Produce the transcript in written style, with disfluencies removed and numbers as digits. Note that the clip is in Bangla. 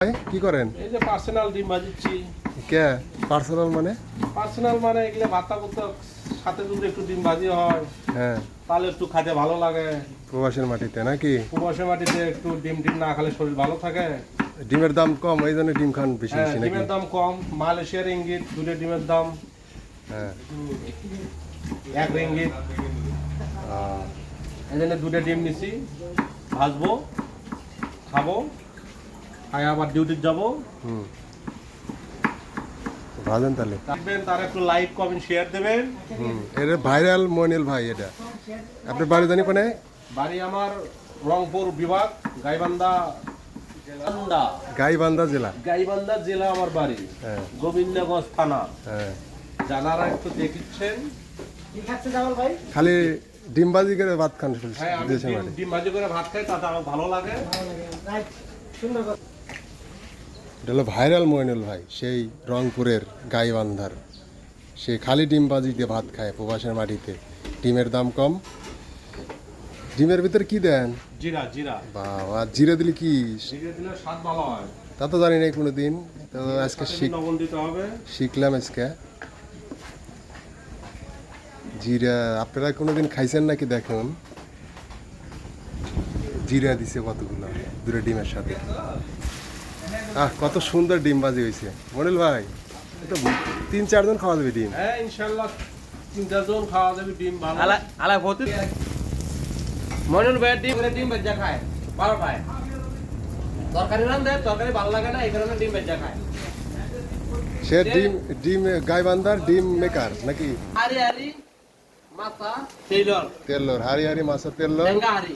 কি করেন? এই যে পার্সোনাল ডিম ভাজিচ্ছি। কে পার্সোনাল মানে? পার্সোনাল মানে এগুলো ভাতা করতে সাথে যদি একটু ডিম ভাজি হয় হ্যাঁ, তাহলে একটু খেতে ভালো লাগে। প্রবাসের মাটিতে নাকি? প্রবাসী মাটিতে একটু ডিম না খেলে শরীর ভালো থাকে। ডিমের দাম কম, এই জন্য ডিম খান বেশি হ্যাঁ, বেশি নাকি? ডিমের দাম কম। মালয়েশিয়ার রিঙ্গিত দুটো ডিমের দাম হ্যাঁ, 1 রিঙ্গিত। আহ, এই জন্য দুটো ডিম নিছি, ভাজবো, খাবো, খাই আবার ডিউটি যাবো। হুম, ভাজেন তাহলে। দেখবেন, তার একটু লাইক কমেন্ট শেয়ার দেবেন। এটা ভাইরাল মইনুল ভাই। এটা আপনার বাড়ি জানি কোনে? বাড়ি আমার রংপুর বিভাগ, গাইবান্ধা গাইবান্ধা জেলা। গাইবান্ধা জেলা আমার বাড়ি, হ্যাঁ, গোবিন্দগঞ্জ থানা। হ্যাঁ, জানারা একটু দেখিচ্ছেন। খালি ডিমবাজি করে ভাত খান হ্যাঁ, আমি দেশের মাটি। ডিম ভাজি করে ভাত খাই, তাতে আমার ভালো লাগে। এটা হলো ভাইরাল মইনুল ভাই, সেই রংপুরের গাইবান্ধার। সে খালি ডিমবাজি দিয়ে ভাত খায় প্রবাসের মাটিতে। ডিমের দাম কম। ডিমের ভিতরে কি দেন? জিরা জিরা বাবা, জিরে দিলে কি? জিরে দিলে স্বাদ ভালো হয়। তা তো জানি না কোনো দিন, তো আজকে লবণ দিতে হবে। শিখলাম আজকে। জিরা আপনারা কোনোদিন খাইছেন নাকি দেখুন। জিরা দিছে কতগুলো দুটো ডিমের সাথে। কত সুন্দর ডিম বাজি হয়েছে মনিল ভাই। তো 3-4 জন খাওয়া যাবে ডিম। হ্যাঁ, ইনশাআল্লাহ 3-4 জন খাওয়া যাবে ডিম। ভালো আলা ভর্তি মনুল ভাইয়ের ডিম ভেজা খায় 12টায়। তরকারি রান্ধে, তরকারি ভালো লাগে না, এই কারণে ডিম ভেজা খায়। সে ডিম গাইবান্ধার ডিম মেকার নাকি? হারি হারি মাথা তেলর তেলর হারি হারি মাছের তেলর। লেঙ্গা হারি